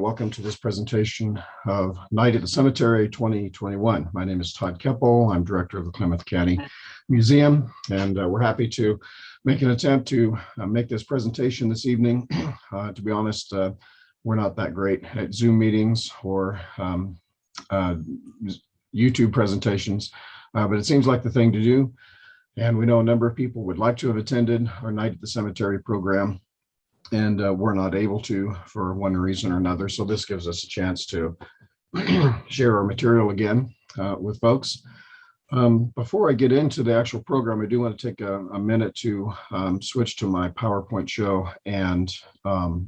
and welcome to this presentation of Night at the Cemetery 2021. My name is Todd Keppel. I'm director of the Klamath County Museum, and we're happy to make an attempt to make this presentation this evening. To be honest, we're not that great at Zoom meetings or YouTube presentations, but it seems like the thing to do. And we know a number of people would like to have attended our Night at the Cemetery program, and we're not able to for one reason or another. So this gives us a chance to share our material again with folks. Before I get into the actual program, I do want to take a minute to switch to my PowerPoint show and talk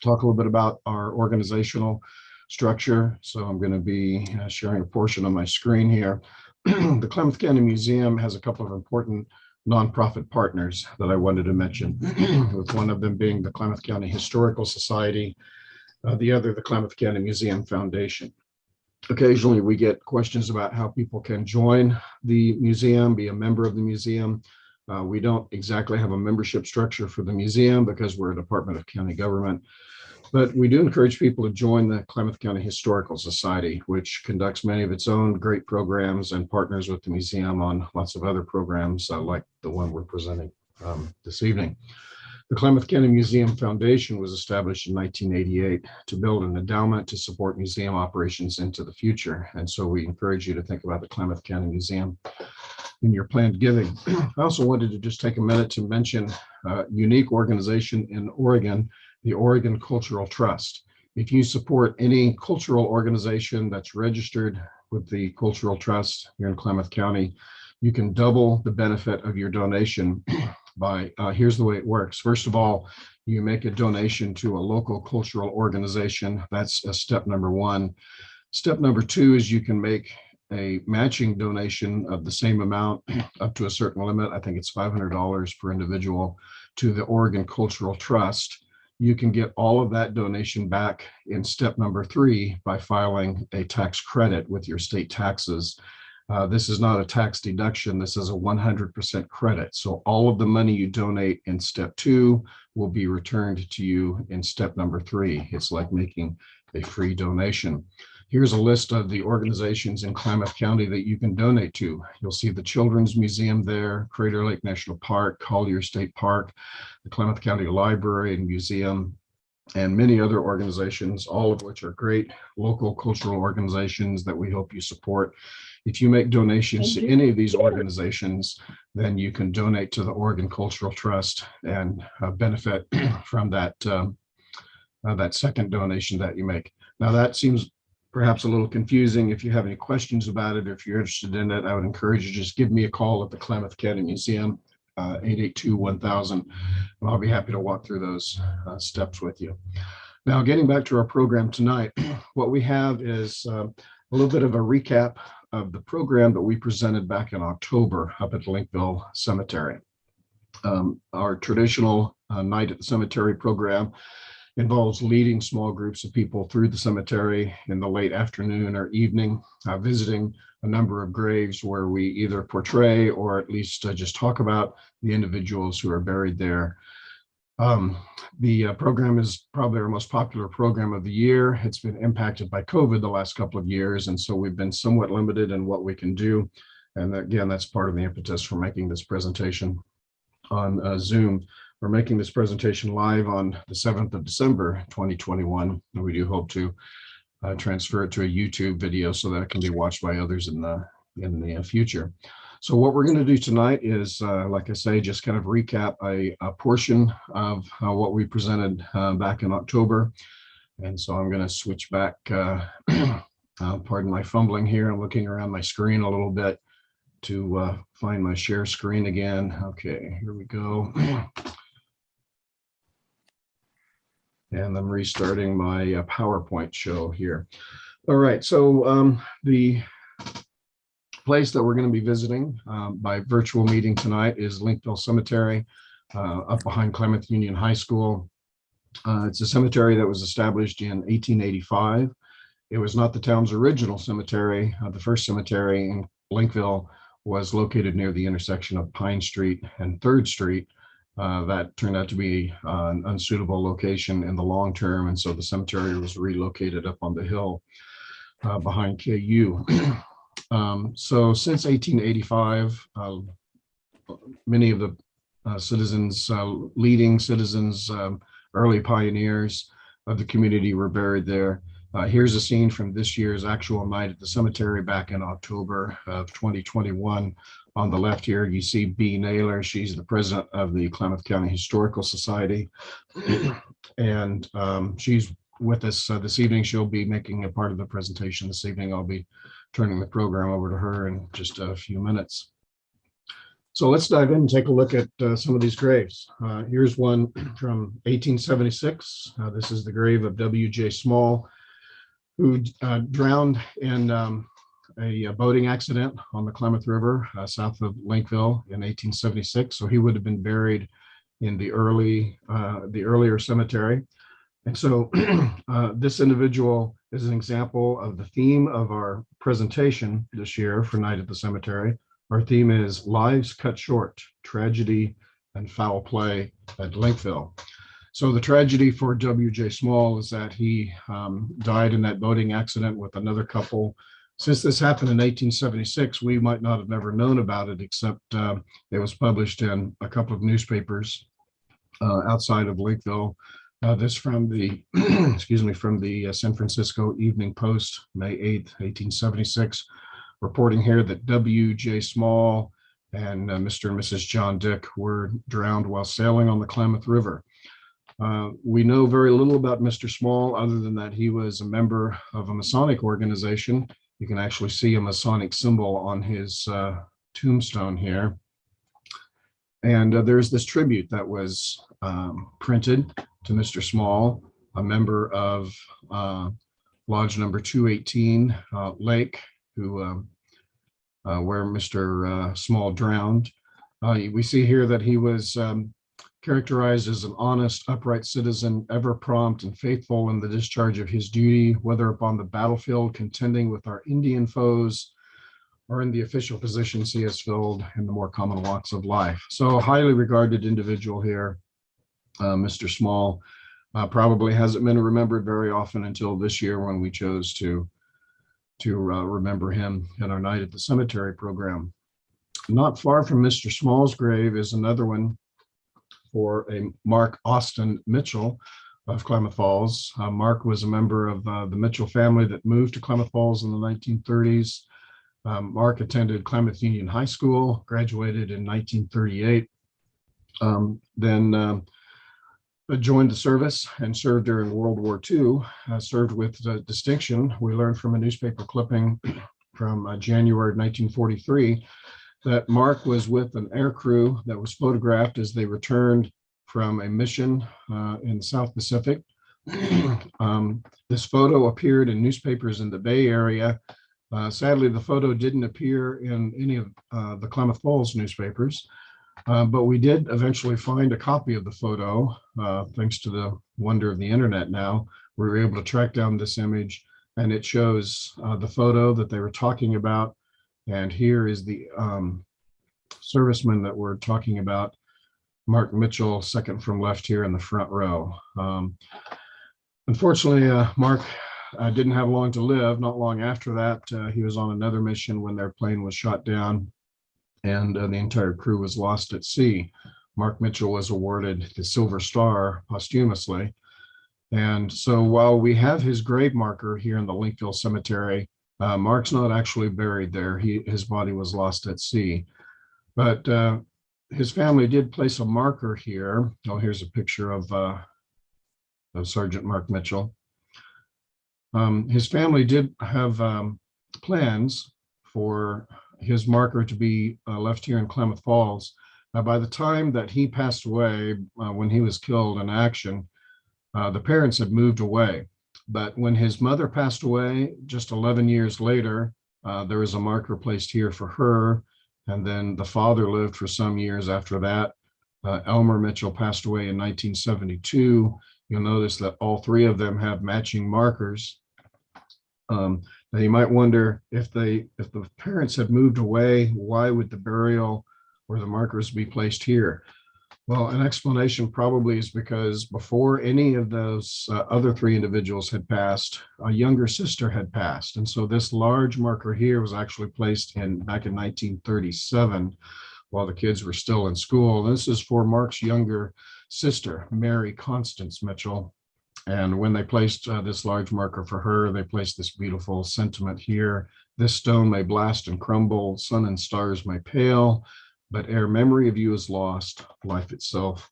a little bit about our organizational structure. So I'm going to be sharing a portion of my screen here. The Klamath County Museum has a couple of important nonprofit partners that I wanted to mention, with one of them being the Klamath County Historical Society, the other the Klamath County Museum Foundation. Occasionally we get questions about how people can join the museum, be a member of the museum. We don't exactly have a membership structure for the museum because we're a department of county government. But we do encourage people to join the Klamath County Historical Society, which conducts many of its own great programs and partners with the museum on lots of other programs like the one we're presenting this evening. The Klamath County Museum Foundation was established in 1988 to build an endowment to support museum operations into the future. And so we encourage you to think about the Klamath County Museum in your planned giving. I also wanted to just take a minute to mention a unique organization in Oregon, the Oregon Cultural Trust. If you support any cultural organization that's registered with the Cultural Trust here in Klamath County, you can double the benefit of your donation by, here's the way it works. First of all, you make a donation to a local cultural organization. That's step number one. Step number two is you can make a matching donation of the same amount up to a certain limit. I think it's $500 per individual to the Oregon Cultural Trust. You can get all of that donation back in step number three by filing a tax credit with your state taxes. This is not a tax deduction. This is a 100% credit. So all of the money you donate in step two will be returned to you in step number three. It's like making a free donation. Here's a list of the organizations in Klamath County that you can donate to. You'll see the Children's Museum there, Crater Lake National Park, Collier State Park, the Klamath County Library and Museum, and many other organizations, all of which are great local cultural organizations that we hope you support. If you make donations to any of these organizations, then you can donate to the Oregon Cultural Trust and benefit from that, that second donation that you make. Now that seems perhaps a little confusing. If you have any questions about it, or if you're interested in it, I would encourage you to just give me a call at the Klamath County Museum, 882-1000, and I'll be happy to walk through those steps with you. Now, getting back to our program tonight, what we have is a little bit of a recap of the program that we presented back in October up at the Linkville Cemetery. Our traditional Night at the Cemetery program involves leading small groups of people through the cemetery in the late afternoon or evening, visiting a number of graves where we either portray or at least just talk about the individuals who are buried there. The program is probably our most popular program of the year. It's been impacted by COVID the last couple of years, and so we've been somewhat limited in what we can do. And again, that's part of the impetus for making this presentation on Zoom. We're making this presentation live on the 7th of December, 2021, and we do hope to transfer it to a YouTube video so that it can be watched by others in the future. So what we're going to do tonight is, like I say, just kind of recap a portion of what we presented back in October. And so I'm going to switch back, pardon my fumbling here. I'm looking around my screen a little bit to find my share screen again. Okay, here we go. And I'm restarting my PowerPoint show here. All right, so the place that we're going to be visiting by virtual meeting tonight is Linkville Cemetery up behind Klamath Union High School. It's a cemetery that was established in 1885. It was not the town's original cemetery. The first cemetery in Linkville was located near the intersection of Pine Street and 3rd Street. that turned out to be an unsuitable location in the long term, and so the cemetery was relocated up on the hill behind KU. So since 1885, many of the citizens, leading citizens, early pioneers of the community were buried there. Here's a scene from this year's actual night at the cemetery back in October of 2021. On the left here, you see Bee Naylor. She's the president of the Klamath County Historical Society. And she's with us this evening. She'll be making a part of the presentation this evening. I'll be turning the program over to her in just a few minutes. So let's dive in and take a look at some of these graves. Here's one from 1876. This is the grave of W.J. Small, who drowned in a boating accident on the Klamath River south of Linkville in 1876. So he would have been buried in the earlier cemetery. And so this individual is an example of the theme of our presentation this year for Night at the Cemetery. Our theme is Lives Cut Short, Tragedy and Foul Play at Linkville. So the tragedy for W.J. Small is that he died in that boating accident with another couple. Since this happened in 1876, we might not have never known about it, except it was published in a couple of newspapers outside of Linkville. This from the, excuse me, from the San Francisco Evening Post, May 8th, 1876. Reporting here that W.J. Small and Mr. and Mrs. John Dick were drowned while sailing on the Klamath River. We know very little about Mr. Small other than that he was a member of a Masonic organization. You can actually see a Masonic symbol on his tombstone here. And there's this tribute that was printed to Mr. Small, a member of Lodge number 218, Lake, who where Mr. Small drowned. We see here that he was characterized as an honest, upright citizen, ever prompt and faithful in the discharge of his duty, whether upon the battlefield contending with our Indian foes or in the official positions he has filled in the more common walks of life. So a highly regarded individual here, Mr. Small, probably hasn't been remembered very often until this year when we chose to remember him in our Night at the Cemetery program. Not far from Mr. Small's grave is another one for a Mark Austin Mitchell of Klamath Falls. Mark was a member of the Mitchell family that moved to Klamath Falls in the 1930s. Mark attended Klamath Union High School, graduated in 1938, then joined the service and served during World War II, served with distinction. We learned from a newspaper clipping from January 1943 that Mark was with an air crew that was photographed as they returned from a mission in the South Pacific. This photo appeared in newspapers in the Bay Area. Sadly, the photo didn't appear in any of the Klamath Falls newspapers. But we did eventually find a copy of the photo, thanks to the wonder of the internet now. We were able to track down this image, and it shows the photo that they were talking about. And here is the serviceman that we're talking about, Mark Mitchell, second from left here in the front row. Unfortunately, Mark didn't have long to live. Not long after that, he was on another mission when their plane was shot down, and the entire crew was lost at sea. Mark Mitchell was awarded the Silver Star posthumously. And so while we have his grave marker here in the Linkville Cemetery, Mark's not actually buried there. His body was lost at sea. But his family did place a marker here. Oh, here's a picture of Sergeant Mark Mitchell. His family did have plans for his marker to be left here in Klamath Falls. By the time that he passed away, when he was killed in action, the parents had moved away. But when his mother passed away, just 11 years later, there was a marker placed here for her. And then the father lived for some years after that. Elmer Mitchell passed away in 1972. You'll notice that all three of them have matching markers. Now you might wonder if the parents had moved away, why would the burial or the markers be placed here? Well, an explanation probably is because before any of those other three individuals had passed, a younger sister had passed. And so this large marker here was actually placed back in 1937 while the kids were still in school. This is for Mark's younger sister, Mary Constance Mitchell. And when they placed this large marker for her, they placed this beautiful sentiment here. This stone may blast and crumble, sun and stars may pale, but ere memory of you is lost, life itself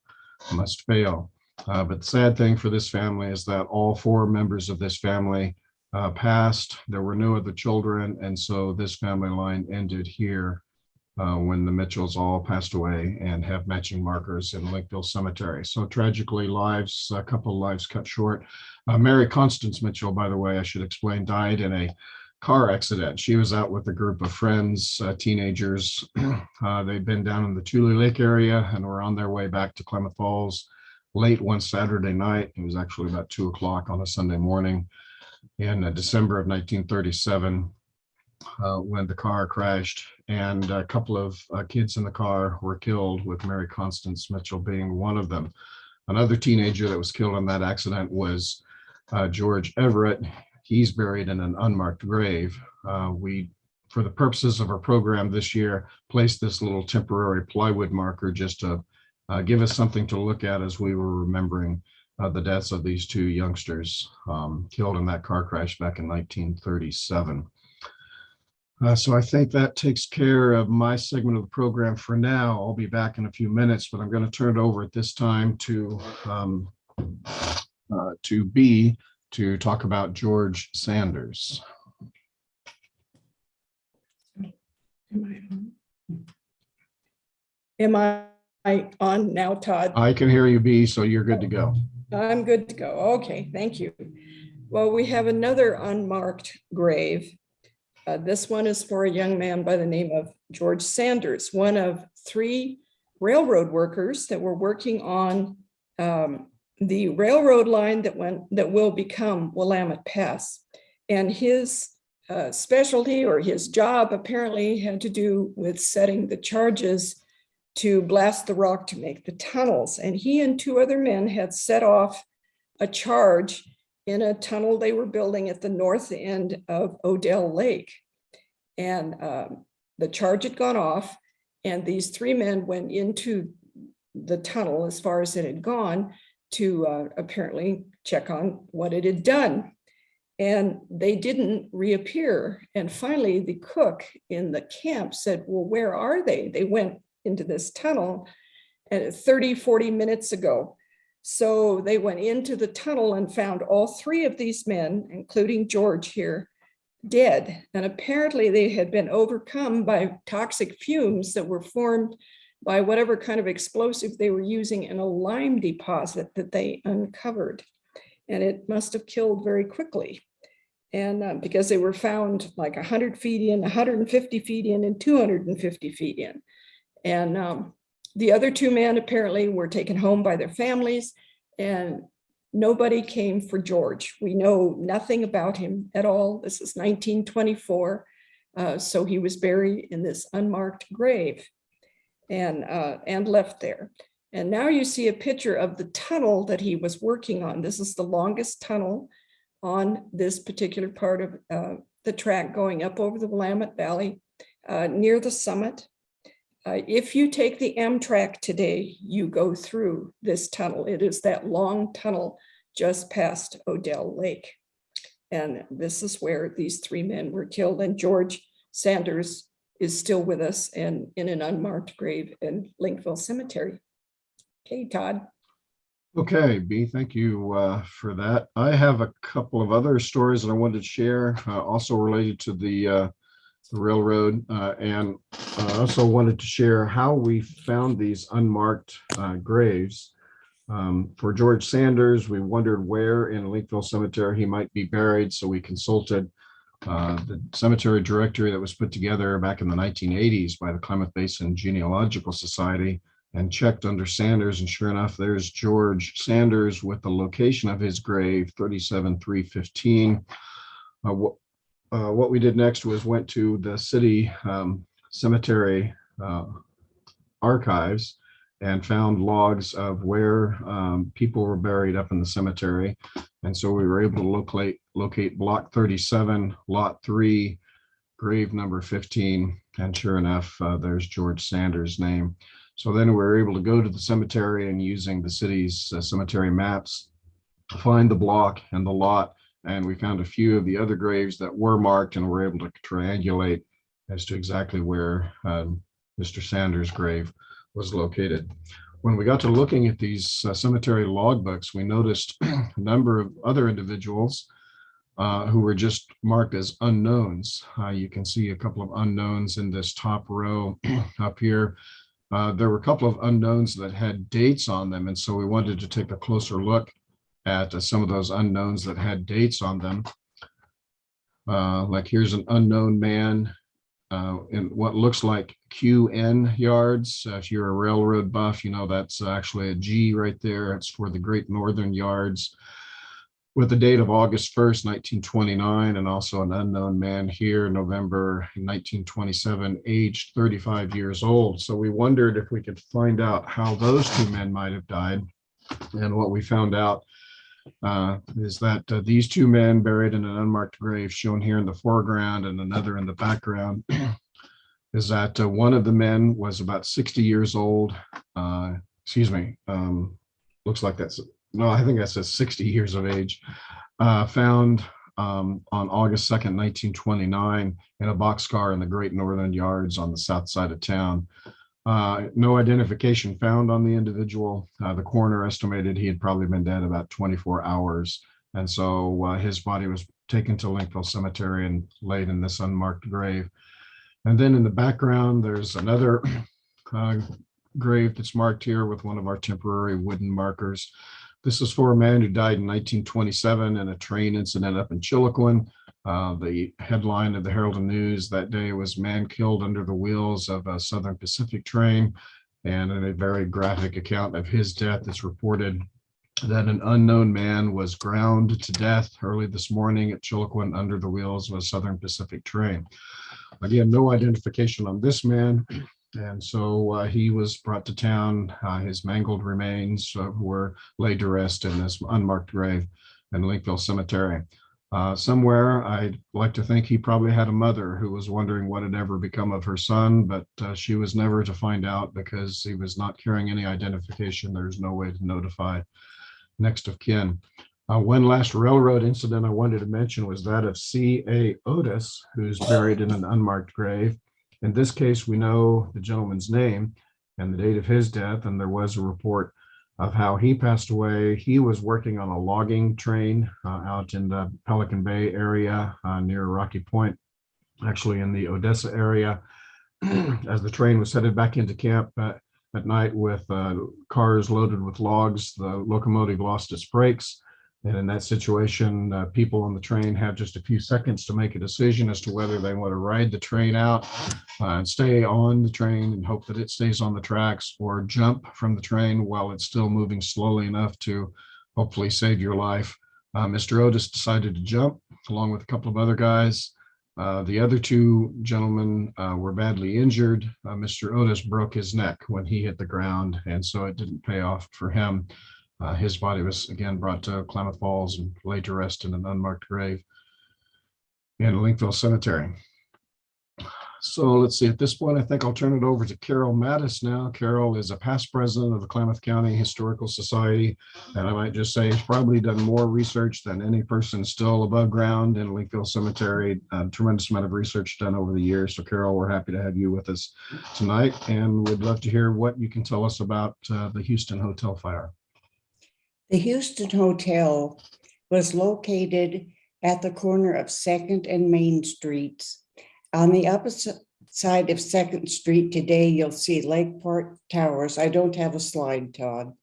must fail. But the sad thing for this family is that all four members of this family passed. There were no other children, and so this family line ended here when the Mitchells all passed away and have matching markers in Linkville Cemetery. So tragically, a couple of lives cut short. Mary Constance Mitchell, by the way, I should explain, died in a car accident. She was out with a group of friends, teenagers. They'd been down in the Tule Lake area and were on their way back to Klamath Falls late one Saturday night. It was actually about 2 o'clock on a Sunday morning in December of 1937 when the car crashed, and a couple of kids in the car were killed, with Mary Constance Mitchell being one of them. Another teenager that was killed in that accident was George Everett. He's buried in an unmarked grave. We, for the purposes of our program this year, placed this little temporary plywood marker just to give us something to look at as we were remembering the deaths of these two youngsters killed in that car crash back in 1937. So I think that takes care of my segment of the program for now. I'll be back in a few minutes, but I'm going to turn it over at this time to B to talk about George Sanders. Am I on now, Todd? I can hear you, B, so you're good to go. I'm good to go. Okay, thank you. Well, we have another unmarked grave. This one is for a young man by the name of George Sanders, one of three railroad workers that were working on the railroad line that will become Willamette Pass. And his specialty, or his job, apparently had to do with setting the charges to blast the rock to make the tunnels. And he and two other men had set off a charge in a tunnel they were building at the north end of Odell Lake. And the charge had gone off, and these three men went into the tunnel as far as it had gone to apparently check on what it had done. And they didn't reappear. And finally, the cook in the camp said, well, where are they? They went into this tunnel 30, 40 minutes ago. So they went into the tunnel and found all three of these men, including George here, dead. And apparently they had been overcome by toxic fumes that were formed by whatever kind of explosive they were using in a lime deposit that they uncovered. And it must have killed very quickly. And because they were found like 100 feet in, 150 feet in, and 250 feet in. And the other two men apparently were taken home by their families, and nobody came for George. We know nothing about him at all. This is 1924. So he was buried in this unmarked grave and left there. And now you see a picture of the tunnel that he was working on. This is the longest tunnel on this particular part of the track going up over the Willamette Valley near the summit. If you take the Amtrak today, you go through this tunnel. It is that long tunnel just past Odell Lake. And this is where these three men were killed. And George Sanders is still with us and in an unmarked grave in Linkville Cemetery. Okay, Todd. Okay, B, thank you for that. I have a couple of other stories that I wanted to share, also related to the railroad, and I also wanted to share how we found these unmarked graves. For George Sanders, we wondered where in Linkville Cemetery he might be buried, so we consulted the cemetery directory that was put together back in the 1980s by the Klamath Basin Genealogical Society, and checked under Sanders, and sure enough, there's George Sanders with the location of his grave, 37315. What we did next was went to the city cemetery archives and found logs of where people were buried up in the cemetery. And so we were able to locate block 37, lot 3, grave number 15. And sure enough, there's George Sanders' name. So then we were able to go to the cemetery and using the city's cemetery maps, find the block and the lot. And we found a few of the other graves that were marked and were able to triangulate as to exactly where Mr. Sanders' grave was located. When we got to looking at these cemetery logbooks, we noticed a number of other individuals who were just marked as unknowns. You can see a couple of unknowns in this top row up here. There were a couple of unknowns that had dates on them, and so we wanted to take a closer look at some of those unknowns that had dates on them. Like here's an unknown man in what looks like QN yards. If you're a railroad buff, you know that's actually a G right there. It's for the Great Northern Yards, with the date of August 1st, 1929, and also an unknown man here, November 1927, aged 35 years old. So we wondered if we could find out how those two men might have died. And what we found out is that these two men buried in an unmarked grave shown here in the foreground and another in the background is that one of the men was about 60 years old. Looks like that's, no, I think that says 60 years of age, found on August 2nd, 1929 in a boxcar in the Great Northern Yards on the south side of town. No identification found on the individual. The coroner estimated he had probably been dead about 24 hours. And so his body was taken to Linkville Cemetery and laid in this unmarked grave. And then in the background, there's another grave that's marked here with one of our temporary wooden markers. This is for a man who died in 1927 in a train incident up in Chiloquin. The headline of the Herald and News that day was "Man Killed Under the Wheels of a Southern Pacific Train." And in a very graphic account of his death, it's reported that an unknown man was ground to death early this morning at Chiloquin under the wheels of a Southern Pacific train. Again, no identification on this man. And so he was brought to town. His mangled remains were laid to rest in this unmarked grave in Linkville Cemetery. Somewhere, I'd like to think he probably had a mother who was wondering what had ever become of her son, but she was never to find out because he was not carrying any identification. There's no way to notify next of kin. One last railroad incident I wanted to mention was that of C.A. Otis, who's buried in an unmarked grave. In this case, we know the gentleman's name and the date of his death, and there was a report of how he passed away. He was working on a logging train out in the Pelican Bay area near Rocky Point, actually in the Odessa area. As the train was headed back into camp at night with cars loaded with logs, the locomotive lost its brakes. And in that situation, people on the train have just a few seconds to make a decision as to whether they want to ride the train out and stay on the train and hope that it stays on the tracks, or jump from the train while it's still moving slowly enough to hopefully save your life. Mr. Otis decided to jump along with a couple of other guys. The other two gentlemen were badly injured. Mr. Otis broke his neck when he hit the ground, and so it didn't pay off for him. His body was again brought to Klamath Falls and laid to rest in an unmarked grave in Linkville Cemetery. So let's see, at this point, I think I'll turn it over to Carol Mattis now. Carol is a past president of the Klamath County Historical Society, and I might just say he's probably done more research than any person still above ground in Linkville Cemetery. A tremendous amount of research done over the years. So Carol, we're happy to have you with us tonight, and would love to hear what you can tell us about the Houston Hotel fire. The Houston Hotel was located at the corner of 2nd and Main Streets. On the opposite side of 2nd Street today, you'll see Lake Park Towers. I don't have a slide, Todd.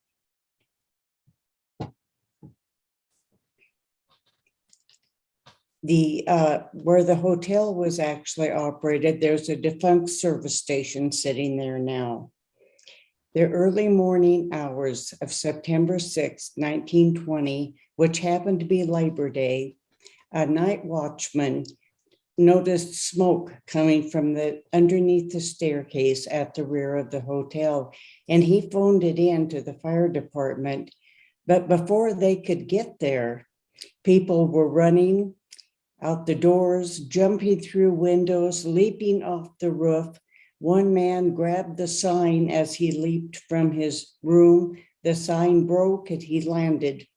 Where the hotel was actually operated, there's a defunct service station sitting there now. The early morning hours of September 6, 1920, which happened to be Labor Day, a night watchman noticed smoke coming from the underneath the staircase at the rear of the hotel, and he phoned it in to the fire department. But before they could get there, people were running out the doors, jumping through windows, leaping off the roof. One man grabbed the sign as he leaped from his room. The sign broke and he landed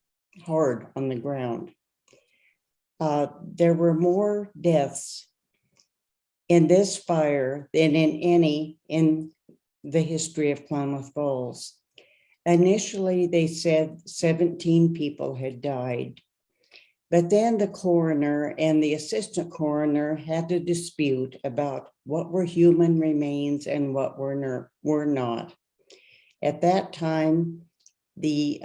hard on the ground. There were more deaths in this fire than in any in the history of Klamath Falls. Initially, they said 17 people had died, but then the coroner and the assistant coroner had a dispute about what were human remains and what were not. At that time, the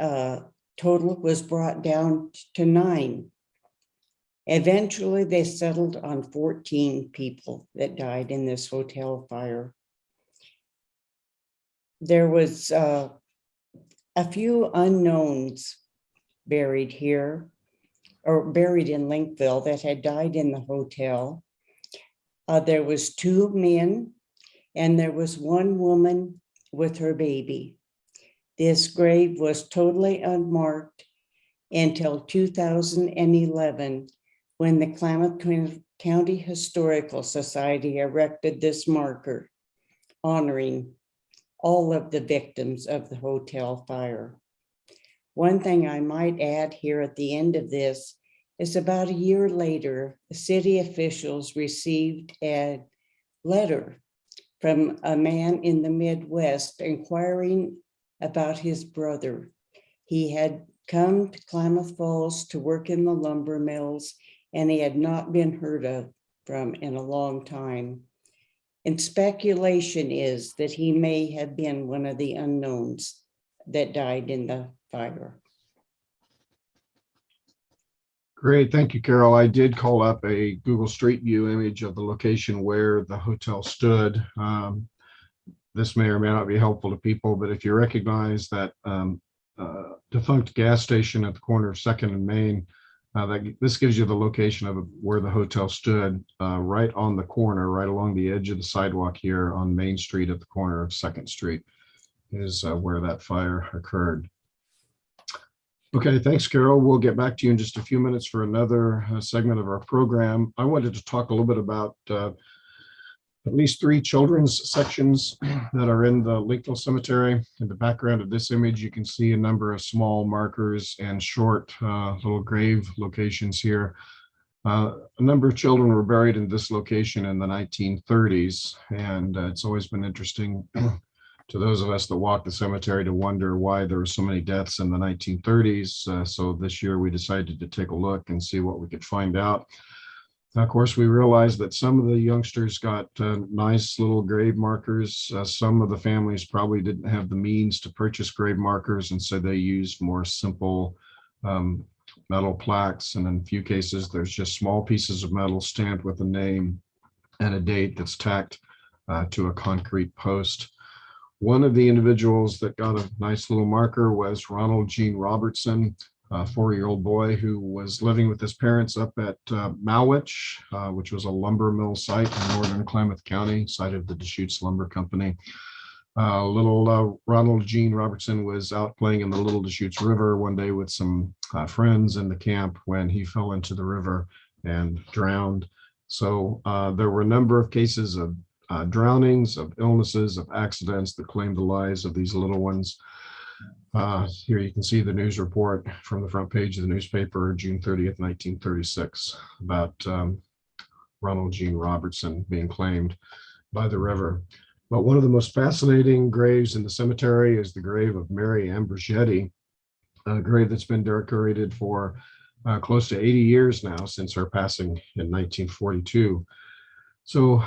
total was brought down to 9. Eventually, they settled on 14 people that died in this hotel fire. There was a few unknowns buried here, or buried in Linkville, that had died in the hotel. There was 2 men, and there was 1 woman with her baby. This grave was totally unmarked until 2011, when the Klamath County Historical Society erected this marker, honoring all of the victims of the hotel fire. One thing I might add here at the end of this is about a year later, the city officials received a letter from a man in the Midwest inquiring about his brother. He had come to Klamath Falls to work in the lumber mills, and he had not been heard from in a long time. And speculation is that he may have been one of the unknowns that died in the fire. Great, thank you, Carol. I did call up a Google Street View image of the location where the hotel stood. This may or may not be helpful to people, but if you recognize that defunct gas station at the corner of 2nd and Main, this gives you the location of where the hotel stood, right on the corner, right along the edge of the sidewalk here on Main Street at the corner of 2nd Street is where that fire occurred. Okay, thanks, Carol. We'll get back to you in just a few minutes for another segment of our program. I wanted to talk a little bit about at least 3 children's sections that are in the Linkville Cemetery. In the background of this image, you can see a number of small markers and short little grave locations here. A number of children were buried in this location in the 1930s, and it's always been interesting to those of us that walk the cemetery to wonder why there were so many deaths in the 1930s. So this year we decided to take a look and see what we could find out. Of course, we realized that some of the youngsters got nice little grave markers. Some of the families probably didn't have the means to purchase grave markers, and so they used more simple metal plaques. And in a few cases, there's just small pieces of metal stamped with a name and a date that's tacked to a concrete post. One of the individuals that got a nice little marker was Ronald Gene Robertson, a 4-year-old boy who was living with his parents up at Malwich, which was a lumber mill site in northern Klamath County, site of the Deschutes Lumber Company. Little Ronald Gene Robertson was out playing in the Little Deschutes River one day with some friends in the camp when he fell into the river and drowned. So there were a number of cases of drownings, of illnesses, of accidents that claimed the lives of these little ones. Here you can see the news report from the front page of the newspaper, June 30th, 1936, about Ronald Gene Robertson being claimed by the river. But one of the most fascinating graves in the cemetery is the grave of Mary Ambrogetti, a grave that's been decorated for close to 80 years now since her passing in 1942. So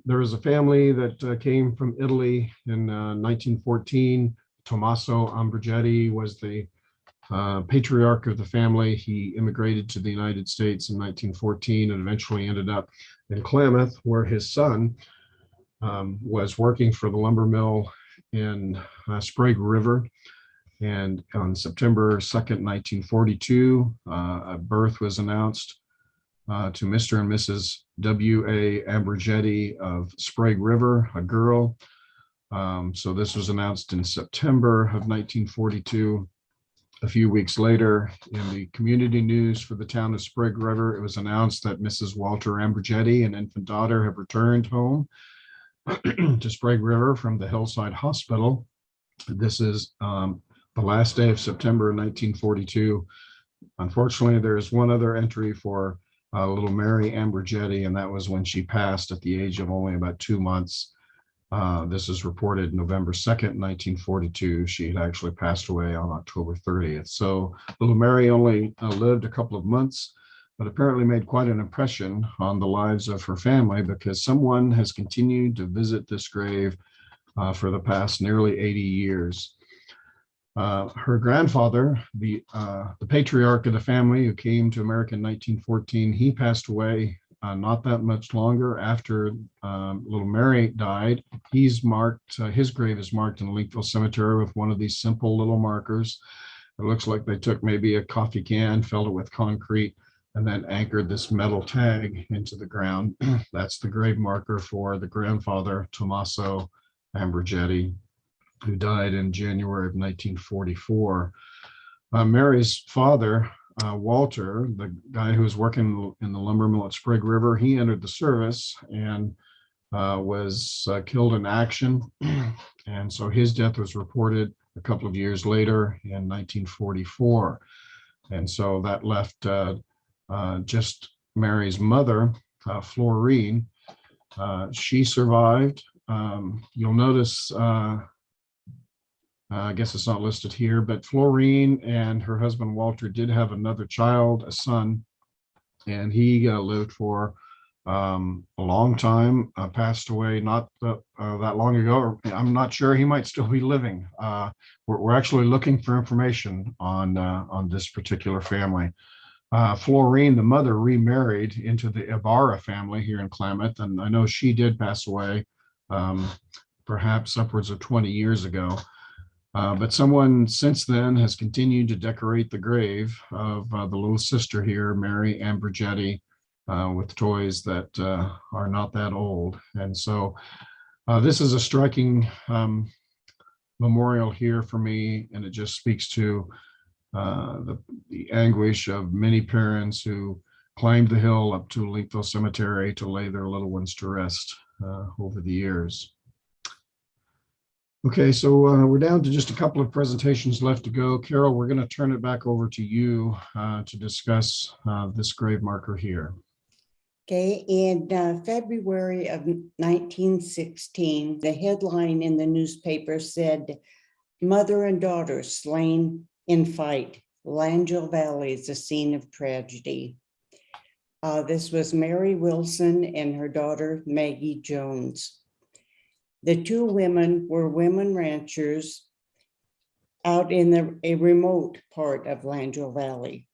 there was a family that came from Italy in 1914. Tommaso Ambrogetti was the patriarch of the family. He immigrated to the United States in 1914 and eventually ended up in Klamath, where his son was working for the lumber mill in Sprague River. And on September 2nd, 1942, a birth was announced to Mr. and Mrs. W.A. Ambrogetti of Sprague River, a girl. So this was announced in September of 1942. A few weeks later, in the community news for the town of Sprague River, it was announced that Mrs. Walter Ambrogetti, an infant daughter, have returned home to Sprague River from the Hillside Hospital. This is the last day of September 1942. Unfortunately, there is one other entry for little Mary Ambrogetti, and that was when she passed at the age of only about 2 months. This is reported November 2nd, 1942. She had actually passed away on October 30th. So little Mary only lived a couple of months, but apparently made quite an impression on the lives of her family, because someone has continued to visit this grave for the past nearly 80 years. Her grandfather, the patriarch of the family who came to America in 1914, he passed away not that much longer after little Mary died. He's marked, his grave is marked in Linkville Cemetery with one of these simple little markers. It looks like they took maybe a coffee can, filled it with concrete, and then anchored this metal tag into the ground. That's the grave marker for the grandfather, Tommaso Ambrogetti, who died in January of 1944. Mary's father, Walter, the guy who was working in the lumber mill at Sprague River, he entered the service and was killed in action. And so his death was reported a couple of years later in 1944. And so that left just Mary's mother, Florine. She survived. You'll notice, I guess it's not listed here, but Florine and her husband Walter did have another child, a son, and he lived for a long time, passed away not that long ago. I'm not sure, he might still be living. We're actually looking for information on this particular family. Florine, the mother, remarried into the Ibarra family here in Klamath, and I know she did pass away perhaps upwards of 20 years ago. But someone since then has continued to decorate the grave of the little sister here, Mary Ambrogetti, with toys that are not that old. And so this is a striking memorial here for me, and it just speaks to the anguish of many parents who climbed the hill up to Linkville Cemetery to lay their little ones to rest over the years. Okay, so we're down to just a couple of presentations left to go. Carol, we're going to turn it back over to you to discuss this grave marker here. Okay, in February of 1916, the headline in the newspaper said, "Mother and daughter slain in fight. Langell Valley is the scene of tragedy." This was Mary Wilson and her daughter, Maggie Jones. The two women were women ranchers out in a remote part of Langell Valley.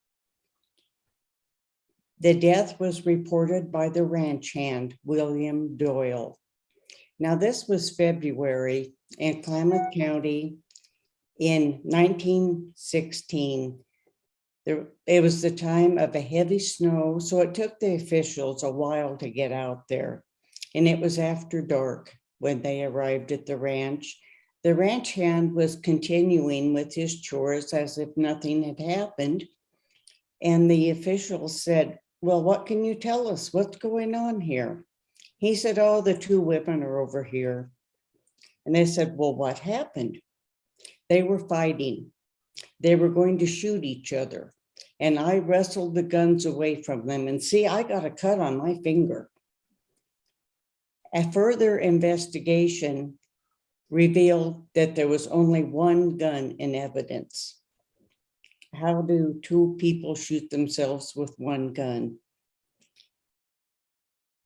The death was reported by the ranch hand, William Doyle. Now, this was February in Klamath County in 1916. It was the time of a heavy snow, so it took the officials a while to get out there. And it was after dark when they arrived at the ranch. The ranch hand was continuing with his chores as if nothing had happened. And the officials said, "Well, what can you tell us? What's going on here?" He said, "Oh, the two women are over here." And they said, "Well, what happened?" They were fighting. They were going to shoot each other. And I wrestled the guns away from them. And see, I got a cut on my finger. A further investigation revealed that there was only one gun in evidence. How do two people shoot themselves with one gun?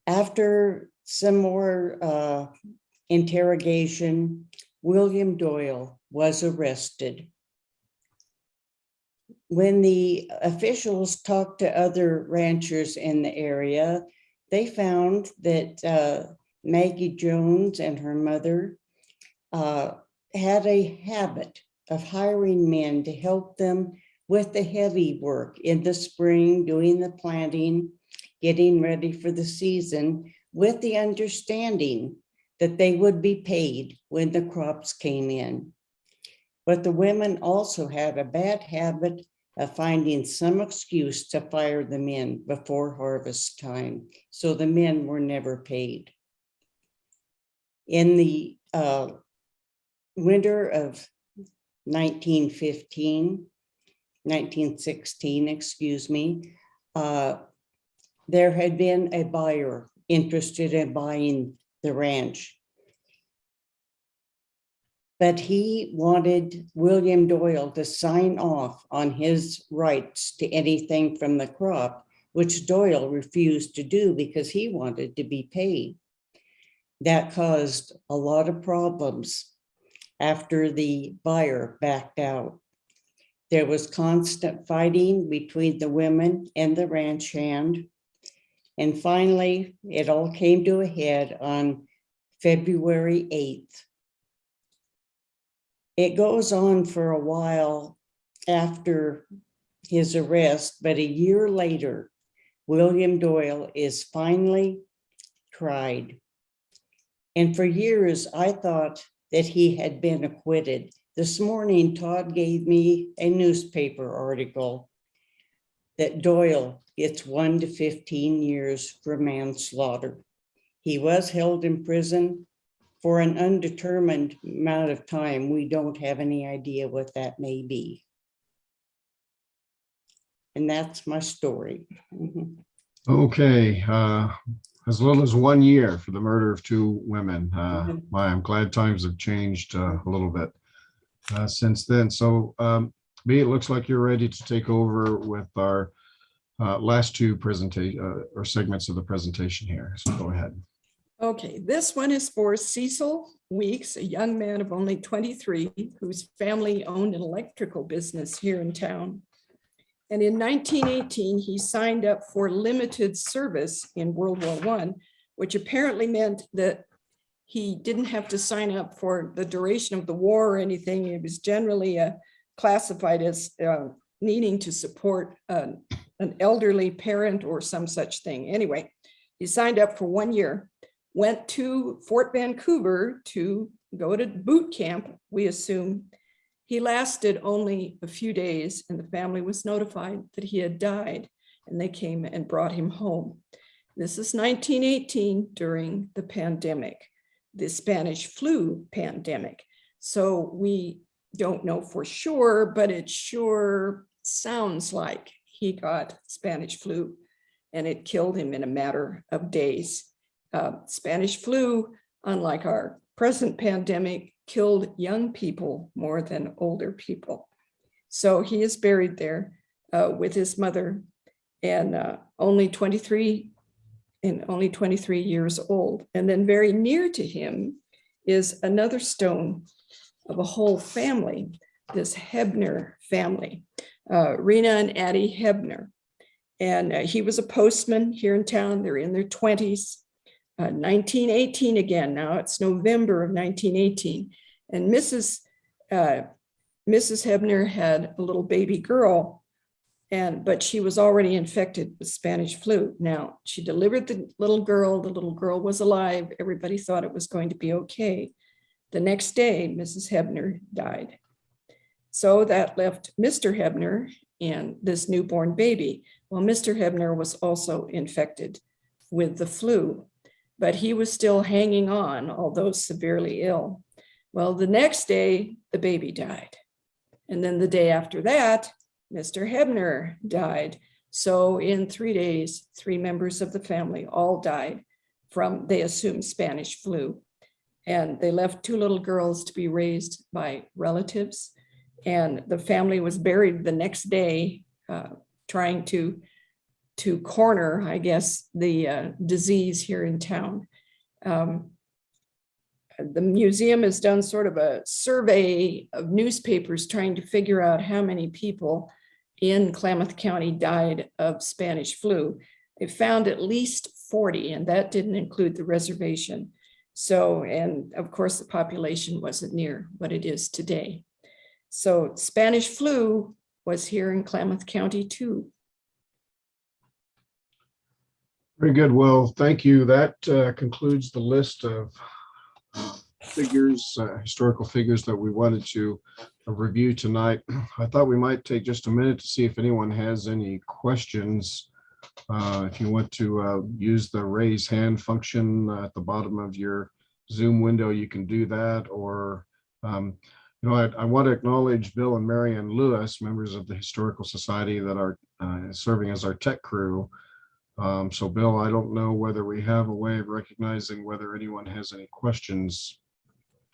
After some more interrogation, William Doyle was arrested. When the officials talked to other ranchers in the area, they found that Maggie Jones and her mother had a habit of hiring men to help them with the heavy work in the spring, doing the planting, getting ready for the season with the understanding that they would be paid when the crops came in. But the women also had a bad habit of finding some excuse to fire the men before harvest time, so the men were never paid. In the winter of 1916, excuse me, there had been a buyer interested in buying the ranch. But he wanted William Doyle to sign off on his rights to anything from the crop, which Doyle refused to do because he wanted to be paid. That caused a lot of problems after the buyer backed out. There was constant fighting between the women and the ranch hand. And finally, it all came to a head on February 8th. It goes on for a while after his arrest, but a year later, William Doyle is finally tried. And for years, I thought that he had been acquitted. This morning, Todd gave me a newspaper article that Doyle gets 1 to 15 years for manslaughter. He was held in prison for an undetermined amount of time. We don't have any idea what that may be. And that's my story. Okay, as little as 1 year for the murder of 2 women. I'm glad times have changed a little bit since then. So, B, it looks like you're ready to take over with our last 2 presentation or segments of the presentation here. So go ahead. Okay, this one is for Cecil Weeks, a young man of only 23 whose family owned an electrical business here in town. And in 1918, he signed up for limited service in World War I, which apparently meant that he didn't have to sign up for the duration of the war or anything. It was generally classified as needing to support an elderly parent or some such thing. Anyway, he signed up for 1 year, went to Fort Vancouver to go to boot camp, we assume. He lasted only a few days and the family was notified that he had died and they came and brought him home. This is 1918 during the pandemic, the Spanish flu pandemic. So we don't know for sure, but it sure sounds like he got Spanish flu and it killed him in a matter of days. Spanish flu, unlike our present pandemic, killed young people more than older people. So he is buried there with his mother and only 23 years old. And then very near to him is another stone of a whole family, this Hefner family, Renna and Addie Hefner. And he was a postman here in town. They're in their 20s. 1918 again. Now it's November of 1918. And Mrs. Hefner had a little baby girl, but she was already infected with Spanish flu. Now she delivered the little girl. The little girl was alive. Everybody thought it was going to be okay. The next day, Mrs. Hefner died. So that left Mr. Hefner and this newborn baby. Well, Mr. Hefner was also infected with the flu, but he was still hanging on, although severely ill. Well, the next day, the baby died. And then the day after that, Mr. Hefner died. So in 3 days, 3 members of the family all died from, they assumed, Spanish flu. And they left 2 little girls to be raised by relatives. And the family was buried the next day, trying to corner, I guess, the disease here in town. The museum has done sort of a survey of newspapers trying to figure out how many people in Klamath County died of Spanish flu. They found at least 40, and that didn't include the reservation. So, and of course, the population wasn't near what it is today. So Spanish flu was here in Klamath County too. Very good. Well, thank you. That concludes the list of figures, historical figures that we wanted to review tonight. I thought we might take just a minute to see if anyone has any questions. If you want to use the raise hand function at the bottom of your Zoom window, you can do that. Or, I want to acknowledge Bill and Marianne Lewis, members of the Historical Society that are serving as our tech crew. So Bill, I don't know whether we have a way of recognizing whether anyone has any questions.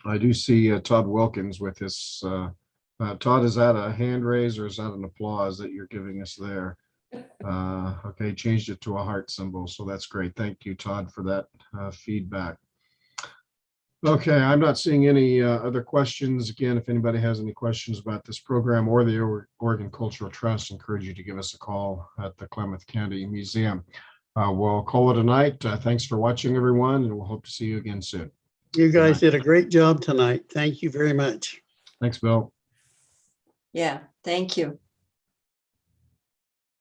I do see Todd Wilkins with his, Todd, is that a hand raise or is that an applause that you're giving us there? Okay, changed it to a heart symbol. So that's great. Thank you, Todd, for that feedback. Okay, I'm not seeing any other questions. Again, if anybody has any questions about this program or the Oregon Cultural Trust, I encourage you to give us a call at the Klamath County Museum. We'll call it a night. Thanks for watching, everyone, and we'll hope to see you again soon. You guys did a great job tonight. Thank you very much. Thanks, Bill. Yeah, thank you.